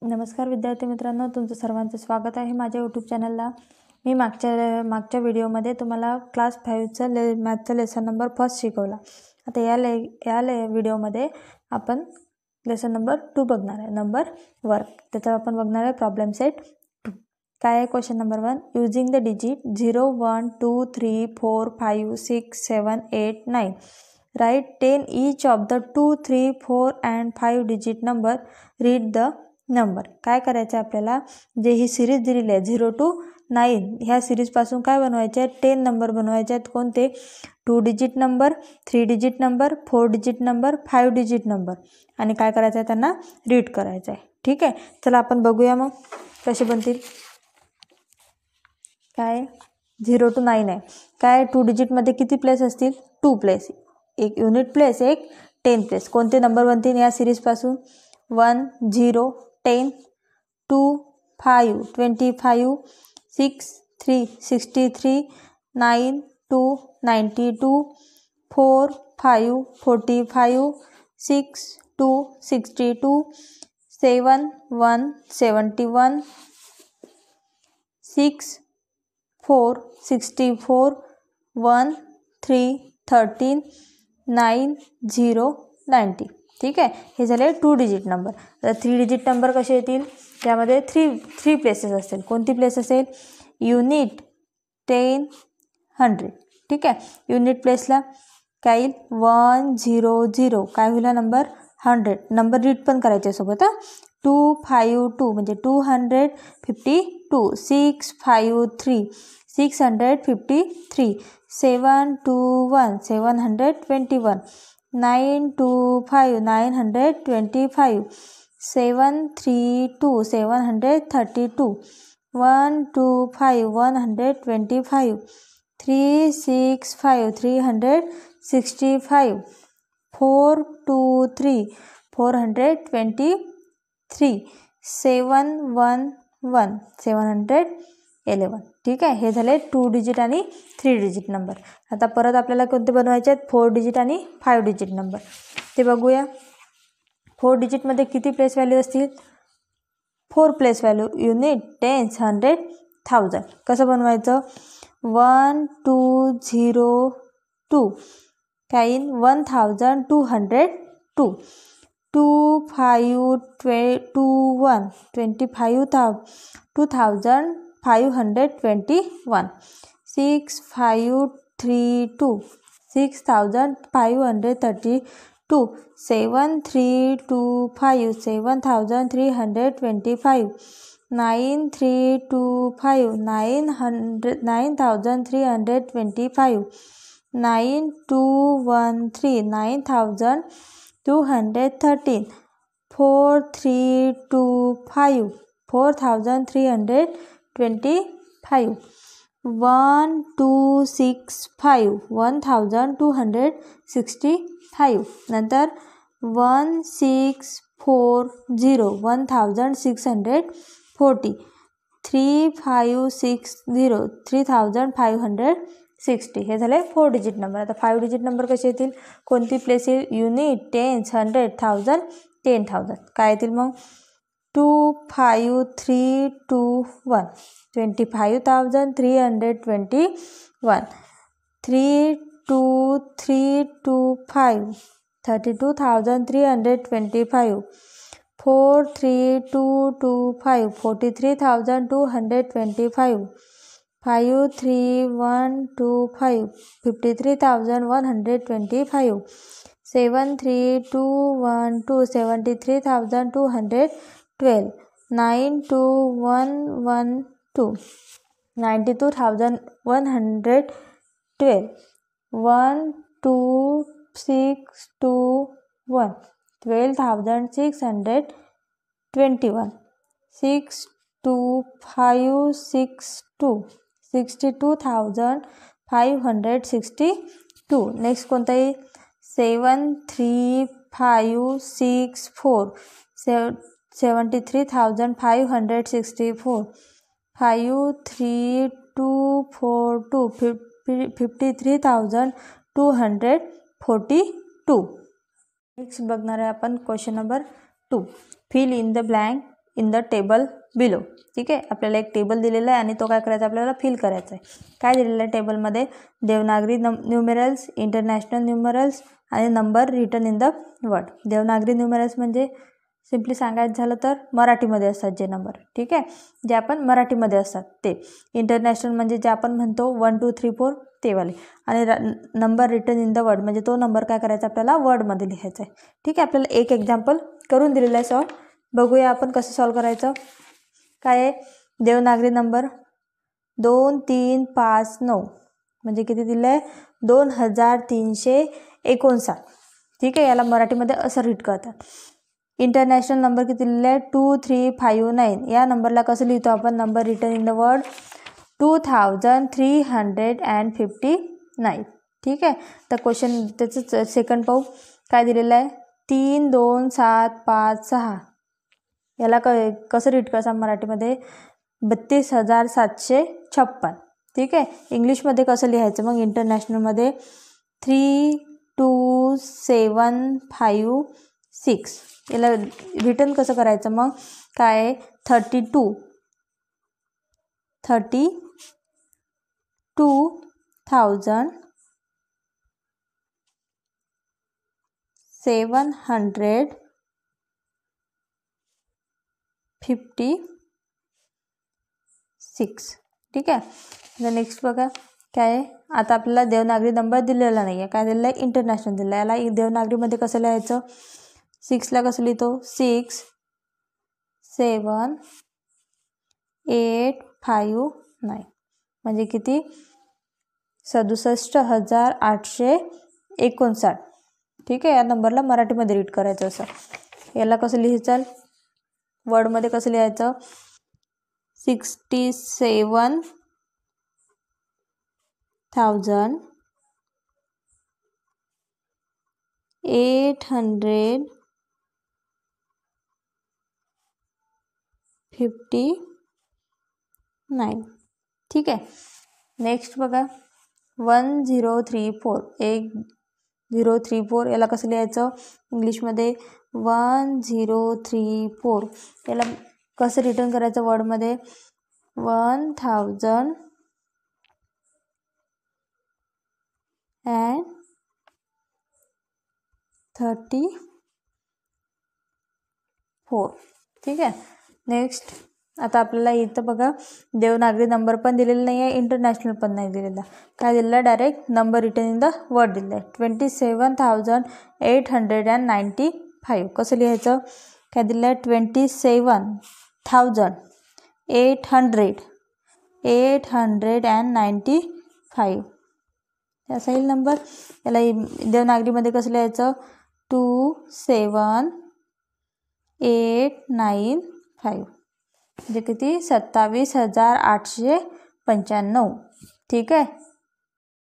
नमस्कार विद्यार्थी मित्रांनो, तुमचं सर्वांचं स्वागत आहे माझ्या यूट्यूब चॅनलला। मी मागच्या व्हिडिओमध्ये तुम्हाला क्लास 5चा मॅथचा लेसन नंबर 1 शिकवला। आता या व्हिडिओमध्ये आपण लेसन नंबर 2 बघणार आहे, नंबर वर्क। त्याचा आपण बघणार आहे प्रॉब्लेम सेट 2। काय आहे question number 1, using the digit 0 1 2 3 4 5 6 7 8 9 right 10 each of the 2 3 4 and 5 digit number, read the number. काय करायचं आपल्याला, जे ही सिरीज दिलेली आहे 0 to 9 ह्या सिरीज पासून काय बनवायचे आहेत, 10 नंबर बनवायचे आहेत। कोणते, 2 digit number, 3 digit number, 4 digit number, 5 digit number, आणि काय करायचं आहे, त्यांना रीड करायचं आहे। ठीक आहे, चला आपण बघूया मग कसे बनतील। काय 0 to 9 आहे, काय 2 डिजिट मध्ये किती प्लेस असतील, 2 प्लेस, एक युनिट प्लेस, एक 10 प्लेस। कोणते नंबर बनतील या सिरीज पासून, 1 0 10 2 5 25 6 3 63 9 2 92 4 5 45 6 2 62 7 1 71 6 4 64 1 3 13 9 0 90। ठीक आहे, हे झाले 2 डिजिट नंबर। तर 3 डिजिट नंबर कसे येतील, त्यामध्ये 3 प्लेसेस असतील। कोणती प्लेस असेल, युनिट 10 100। ठीक आहे, युनिट प्लेसला काय येईल, 1 0 0, काय होईल नंबर 100, नंबर रीड पण करायचे सोबत। 252 म्हणजे 252, 653 653, 721 721, 925 925, 732 732, 125 125, 365 365, 423 423, 711 711। ठीक आहे, हे झाले 2 डिजिट आणि 3 डिजिट नंबर। आता परत आपल्याला कोणते बनवायचे आहेत, 4 डिजिट आणि 5 डिजिट नंबर, ते बघूया। 4 डिजिट मध्ये किती प्लेस व्हॅल्यू असतील, 4 प्लेस व्हॅल्यू, युनिट 10 100 1000। कसं बनवायचं, 1 2 0 2, काय येईल 1202, 2 5 21 2521, 6 5 32 6532, 7 3 2 5 7325, 9 3 2 5 9325, 9 2 1 3 9213, 4 3 2 5 4325, 1 2 6 5 1265, नंतर 1 6 4 0 1640, 3 5 6 0 3560। हे झाले 4 डिजिट नंबर। आता 5 डिजिट नंबर कसे येतील, कोणती प्लेस येईल, युनिट 10 100 1000 10000, काय येतील मग, 2 5 3 2 1 25,321, 3 2 3 2 5 32,325, 4 3 2 2 5 43,225, 5 3 1 2 5 53,125, 7 3 2 1 2 73,212, 9 2 1 1 2 92,112, 1 2 6 2 1 12,621, 6 2 5 6 2 62,562। नेक्स्ट कोणता येईल, 7 3 5 6 4 73,564, 5 3 2 4 2 53,242। नेक्स्ट बघणार आहे आपण question number 2, fill in the blank in the table below. ठीक आहे, आपल्याला एक टेबल दिलेला आहे आणि तो काय करायचा आपल्याला फिल करायचा आहे. काय दिलेलं आहे टेबलमध्ये? देवनागरी न्यूमेरल्स, इंटरनॅशनल न्यूमेरल्स आणि number written in the word. Devanagari numerals म्हणजे सिम्पली सांगायचं झालं तर मराठीमध्ये असतात जे नंबर. ठीक आहे, जे आपण मराठीमध्ये असतात ते. इंटरनॅशनल म्हणजे जे आपण म्हणतो 1 2 3 4 ते वाले. आणि number written in the word म्हणजे तो नंबर काय करायचा आपल्याला वर्डमध्ये लिहायचा आहे. ठीक आहे, आपल्याला एक एक्झाम्पल करून दिलेलं आहे सॉल्व. बघूया आपण कसं सॉल्व करायचं. काय आहे? देवनागरी नंबर 2 3 5 9 म्हणजे किती दिलं आहे? 2359. ठीक आहे, याला मराठीमध्ये असं रीड करतात. इंटरनॅशनल नंबर किती दिलेला आहे? 2359. या नंबरला कसं लिहितो आपण? Number written in the word 2359. ठीक आहे, तर क्वेश्चन त्याचं सेकंड पाहू. काय दिलेलं आहे? 3 2 7 5 6. याला कसं रीड करायचं मराठीमध्ये? 32,756. ठीक आहे, इंग्लिशमध्ये कसं लिहायचं मग? इंटरनॅशनलमध्ये 32756. याला रिटर्न कसं करायचं मग? काय आहे? 32,756. ठीक आहे, आता नेक्स्ट बघा काय आहे. आता आपल्याला देवनागरी नंबर दिलेला नाही आहे. काय दिलेलं आहे? इंटरनॅशनल दिलेलं आहे. याला देवनागरीमध्ये कसं लिहायचं? 6ला कसं लिहितो? 6 7 8 5 9 म्हणजे किती? 67,859. ठीक आहे, या नंबरला मराठीमध्ये रीड करायचं असं. याला कसं लिहायचं? वर्डमध्ये कसं लिहायचं? 67,859. ठीक आहे, नेक्स्ट बघा 1034. 1034 याला कसं लिहायचं? इंग्लिशमध्ये 1034. याला कसं रिटर्न करायचं वर्डमध्ये? 1034. ठीक आहे, नेक्स्ट आता आपल्याला इथं बघा देवनागरी नंबर पण दिलेला नाही आहे, इंटरनॅशनल पण नाही दिलेला. काय दिलेलं आहे? Direct number written in the word दिलेलं आहे. 27,895. कसं लिहायचं? काय दिलं आहे? 27,895. असा येईल नंबर. याला देवनागरीमध्ये कसं लिहायचं? 27895 म्हणजे किती? 27,895. ठीक आहे,